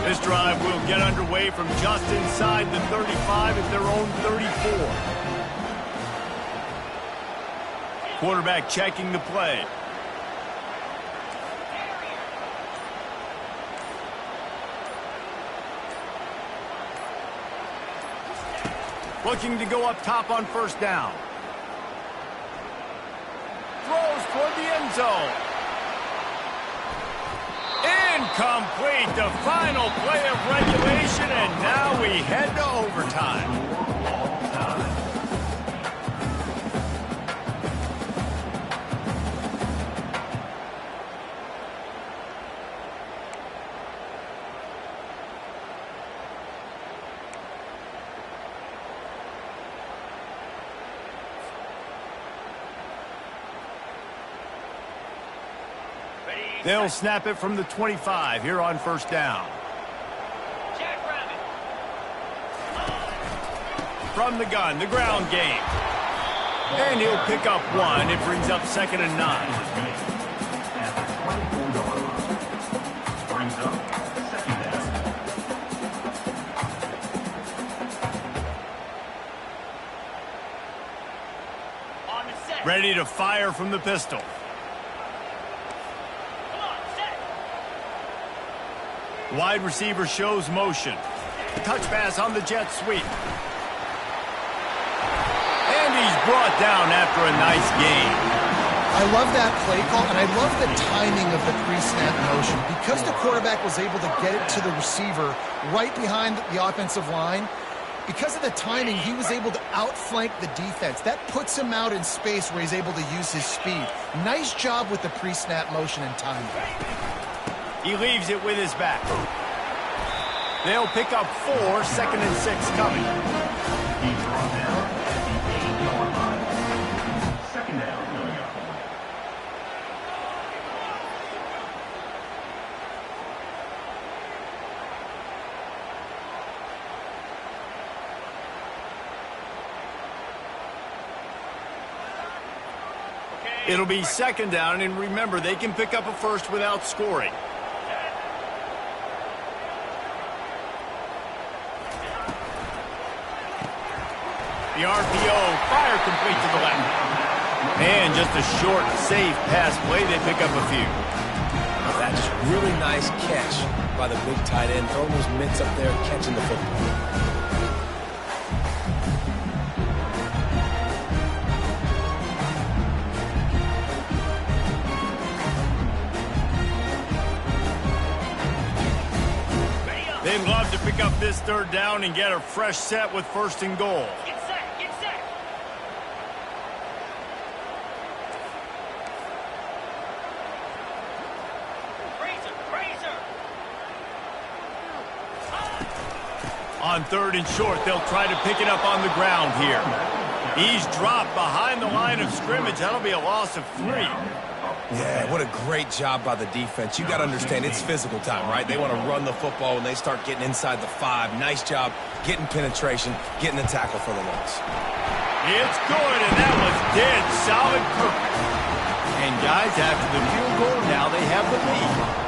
This drive will get underway from just inside the 35 at their own 34. Quarterback checking the play. Looking to go up top on first down. Throws toward the end zone. Incomplete, the final play of regulation, and now we head to overtime. They'll snap it from the 25 here on first down. From the gun, the ground game. And he'll pick up 1. It brings up second and 9. Brings up second down. Ready to fire from the pistol. Wide receiver shows motion. Touch pass on the jet sweep. And he's brought down after a nice gain. I love that play call, and I love the timing of the pre-snap motion. Because the quarterback was able to get it to the receiver right behind the offensive line, because of the timing, he was able to outflank the defense. That puts him out in space where he's able to use his speed. Nice job with the pre-snap motion and timing. He leaves it with his back. They'll pick up 4, 2nd and 6 coming. He's brought down at the 8-yard line. 2nd down coming up. It'll be 2nd down, and remember, they can pick up a first without scoring. The RPO, fire complete to the left. And just a short, safe pass play, they pick up a few. That's just really nice catch by the big tight end. Throwing those mitts up there, catching the football. They'd love to pick up this 3rd down and get a fresh set with 1st and goal. Get set, get set. Razor, razor. On 3rd and short, they'll try to pick it up on the ground here. He's dropped behind the line of scrimmage. That'll be a loss of 3. Yeah, what a great job by the defense. You got to understand, it's physical time, right? They want to run the football when they start getting inside the 5. Nice job getting penetration, getting the tackle for the loss. It's good, and that was dead solid perfect. And guys, after the field goal, now they have the lead.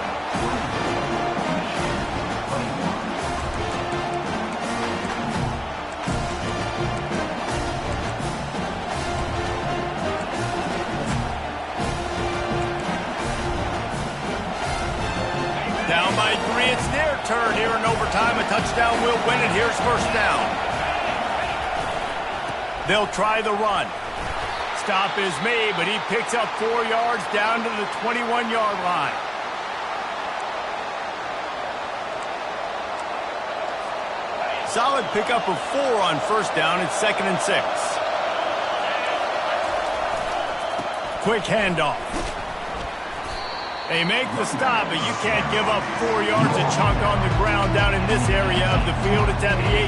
Down by 3, it's their turn here in overtime. A touchdown will win it. Here's 1st down. They'll try the run. Stop is made, but he picks up 4 yards down to the 21-yard line. Solid pickup of 4 on 1st down. It's 2nd and 6. Quick handoff. They make the stop, but you can't give up 4 yards a chunk on the ground down in this area of the field. It's at the 18.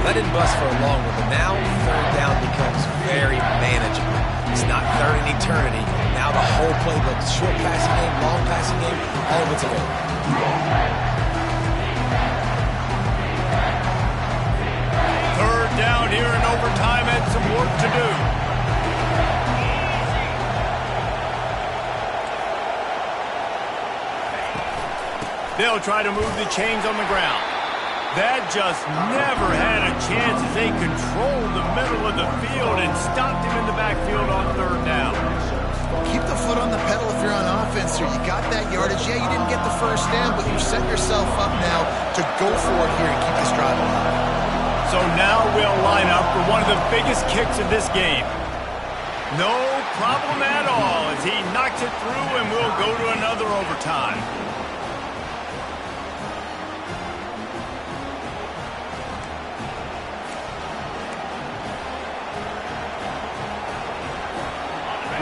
That didn't bust for a long one, but now 3rd down becomes very manageable. It's not 3rd and eternity. Now the whole playbook, short passing game, long passing game, all of it's available. 3rd down here in overtime and some work to do. They'll try to move the chains on the ground. That just never had a chance as they controlled the middle of the field and stopped him in the backfield on 3rd down. Keep the foot on the pedal if you're on offense here. You got that yardage. Yeah, you didn't get the 1st down, but you set yourself up now to go for it here and keep this drive alive. So now we'll line up for one of the biggest kicks of this game. No problem at all as he knocks it through, and we'll go to another overtime.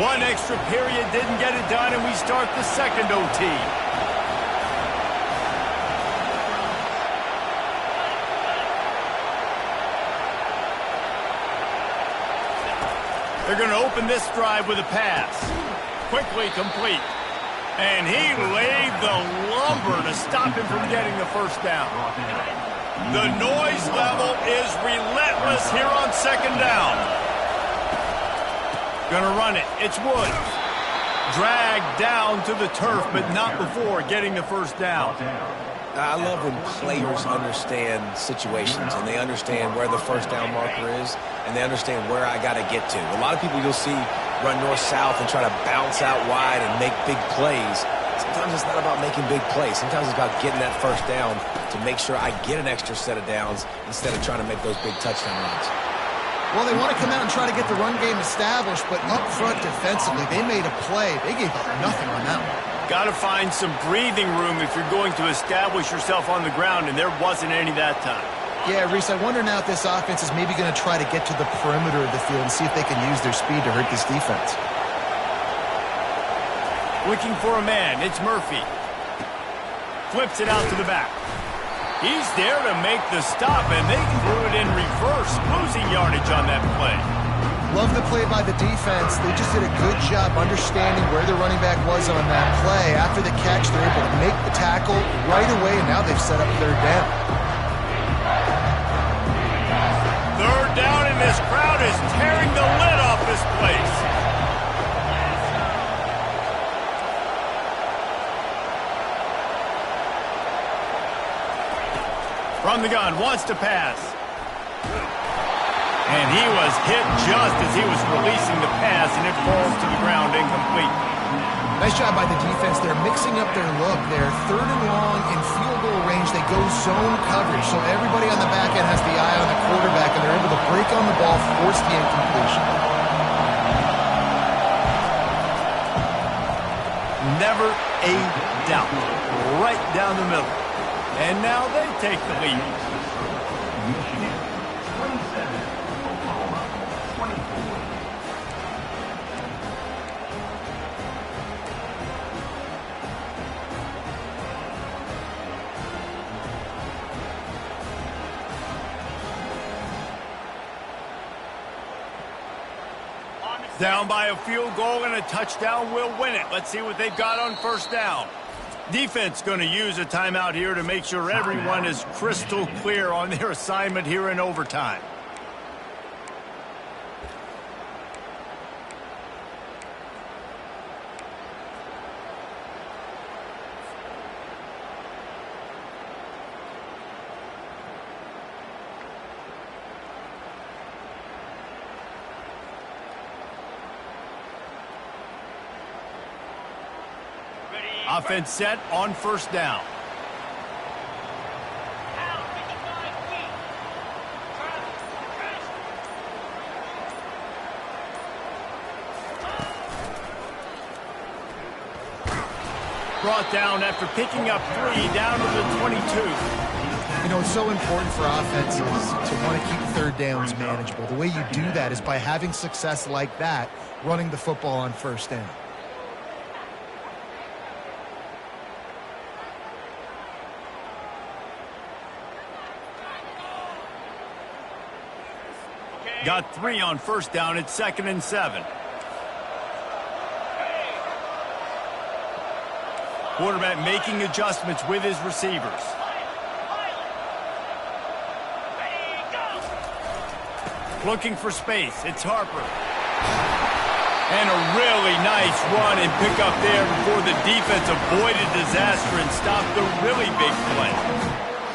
One extra period didn't get it done, and we start the 2nd OT. They're going to open this drive with a pass. Quickly complete. And he laid the lumber to stop him from getting the 1st down. The noise level is relentless here on 2nd down. Gonna run it. It's Woods. Dragged down to the turf, but not before getting the 1st down. I love when players understand situations and they understand where the 1st down marker is and they understand where I got to get to. A lot of people you'll see run north-south and try to bounce out wide and make big plays. Sometimes it's not about making big plays. Sometimes it's about getting that first down to make sure I get an extra set of downs instead of trying to make those big touchdown runs. Well, they want to come out and try to get the run game established, but up front defensively, they made a play. They gave up nothing on that one. Got to find some breathing room if you're going to establish yourself on the ground, and there wasn't any that time. Yeah, Reese, I wonder now if this offense is maybe going to try to get to the perimeter of the field and see if they can use their speed to hurt this defense. Looking for a man, it's Murphy. Flips it out to the back. He's there to make the stop, and they threw it in reverse, losing yardage on that play. Love the play by the defense. They just did a good job understanding where the running back was on that play. After the catch, they're able to make the tackle right away, and now they've set up third down. Third down, and this crowd is tearing the lid off this place. From the gun, wants to pass. And he was hit just as he was releasing the pass, and it falls to the ground incomplete. Nice job by the defense. They're mixing up their look. They're third and long in field goal range. They go zone coverage, so everybody on the back end has the eye on the quarterback, and they're able to break on the ball, force the incompletion. Never a doubt. Right down the middle. And now they take the lead. Michigan 27, Oklahoma 24. Down by a field goal and a touchdown will win it. Let's see what they've got on first down. Defense going to use a timeout here to make sure everyone is crystal clear on their assignment here in overtime. Offense set on first down. Out, 55 feet. Brought down after picking up 3 down to the 22. You know, it's so important for offenses to want to keep third downs manageable. The way you do that is by having success like that, running the football on first down. Got 3 on first down. It's 2nd and 7. Quarterback making adjustments with his receivers. Looking for space. It's Harper. And a really nice run and pick up there before the defense avoided disaster and stopped the really big play.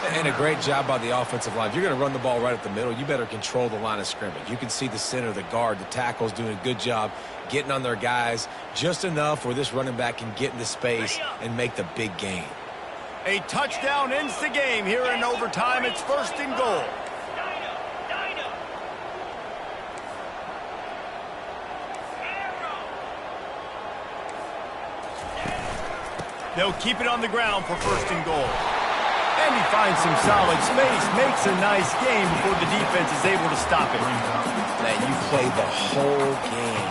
And a great job by the offensive line. If you're going to run the ball right up the middle, you better control the line of scrimmage. You can see the center, the guard, the tackles doing a good job getting on their guys just enough where this running back can get into space and make the big gain. A touchdown ends the game here in overtime. It's 1st and goal. They'll keep it on the ground for 1st and goal. And he finds some solid space, makes a nice game before the defense is able to stop it. Man, you played the whole game.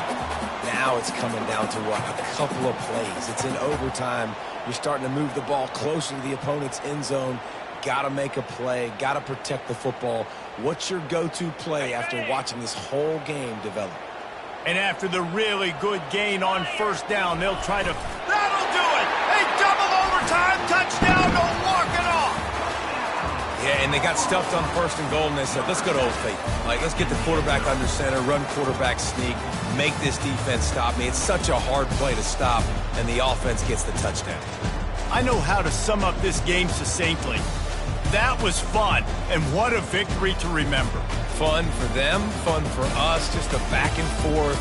Now it's coming down to what? A couple of plays. It's in overtime. You're starting to move the ball closer to the opponent's end zone. Got to make a play. Got to protect the football. What's your go-to play after watching this whole game develop? And after the really good gain on first down, they'll try to... That'll do it! A double overtime touchdown to walk it off! Yeah, and they got stuffed on 1st and goal, and they said, let's go to Old Faithful. Like, let's get the quarterback under center, run quarterback sneak, make this defense stop me. It's such a hard play to stop, and the offense gets the touchdown. I know how to sum up this game succinctly. That was fun, and what a victory to remember. Fun for them, fun for us, just a back and forth,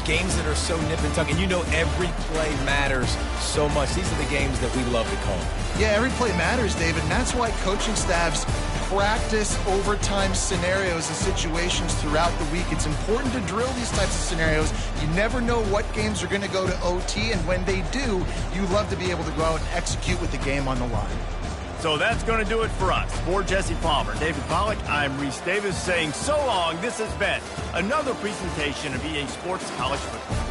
games that are so nip and tuck, and you know every play matters so much. These are the games that we love to call. Yeah, every play matters, David, and that's why coaching staffs practice overtime scenarios and situations throughout the week. It's important to drill these types of scenarios. You never know what games are going to go to OT, and when they do, you love to be able to go out and execute with the game on the line. So that's going to do it for us. For Jesse Palmer, David Pollack, I'm Reese Davis saying so long. This has been another presentation of EA Sports College Football.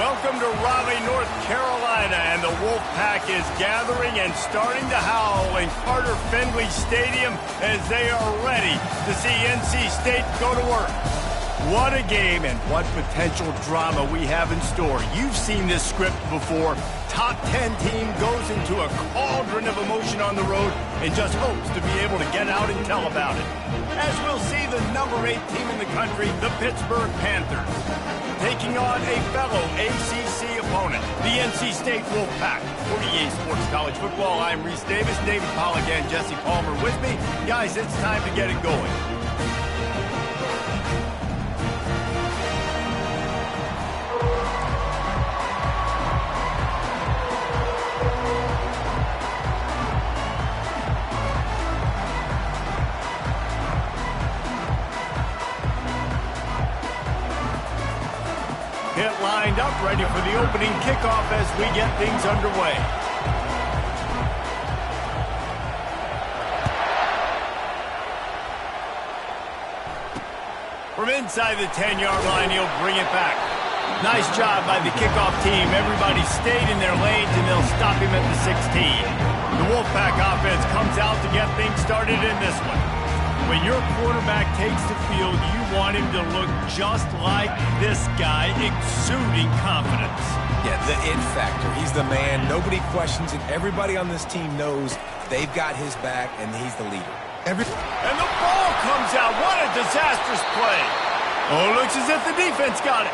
Welcome to Raleigh, North Carolina, and the Wolfpack is gathering and starting to howl in Carter Finley Stadium as they are ready to see NC State go to work. What a game and what potential drama we have in store. You've seen this script before. Top 10 team goes into a cauldron of emotion on the road and just hopes to be able to get out and tell about it. As we'll see the number 8 team in the country, the Pittsburgh Panthers, taking on a fellow ACC opponent, the NC State Wolfpack. For EA Sports College Football, I'm Reese Davis, David Pollack, and Jesse Palmer with me. Guys, it's time to get it going. Hit lined up, ready for the opening kickoff as we get things underway. From inside the 10-yard line, he'll bring it back. Nice job by the kickoff team. Everybody stayed in their lanes, and they'll stop him at the 16. The Wolfpack offense comes out to get things started in this one. When your quarterback takes the field, you want him to look just like this guy, exuding confidence. Yeah, the it factor. He's the man. Nobody questions it. Everybody on this team knows they've got his back, and he's the leader. And the ball comes out. What a disastrous play. Oh, looks as if the defense got it.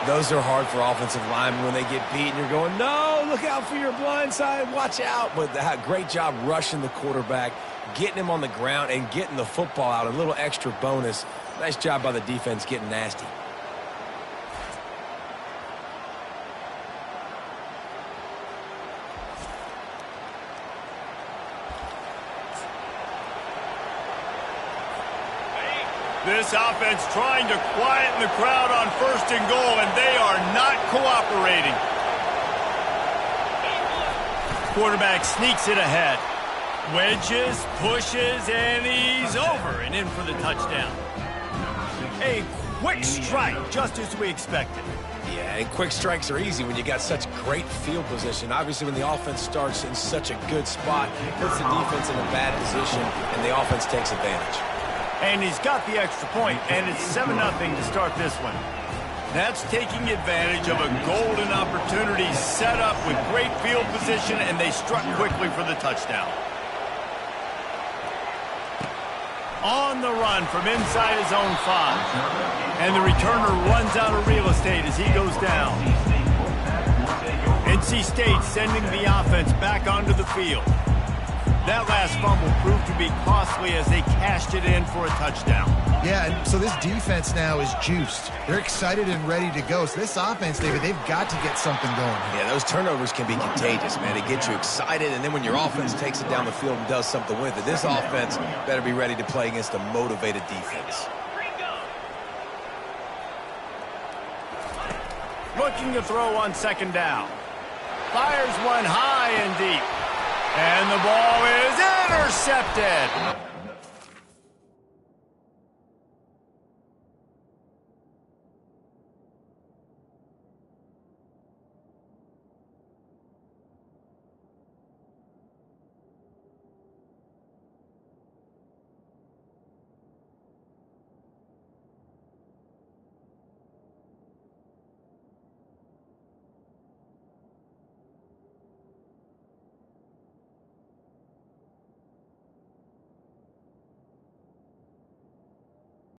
Those are hard for offensive linemen when they get beat, and you're going, no, look out for your blind side, watch out. But great job rushing the quarterback, getting him on the ground, and getting the football out. A little extra bonus. Nice job by the defense getting nasty. This offense trying to quieten the crowd on 1st and goal, and they are not cooperating. Quarterback sneaks it ahead. Wedges, pushes, and he's over and in for the touchdown. A quick strike, just as we expected. Yeah, and quick strikes are easy when you got such great field position. Obviously, when the offense starts in such a good spot, it puts the defense in a bad position, and the offense takes advantage. And he's got the extra point, and it's 7-0 to start this one. That's taking advantage of a golden opportunity set up with great field position, and they struck quickly for the touchdown. On the run from inside his own 5. And the returner runs out of real estate as he goes down. NC State sending the offense back onto the field. That last fumble proved to be costly as they cashed it in for a touchdown. Yeah, and so this defense now is juiced. They're excited and ready to go. So this offense, David, they've got to get something going. Yeah, those turnovers can be contagious, man. It gets you excited, and then when your offense takes it down the field and does something with it, this offense better be ready to play against a motivated defense. Looking to throw on 2nd down. Fires one high and deep. And the ball is intercepted.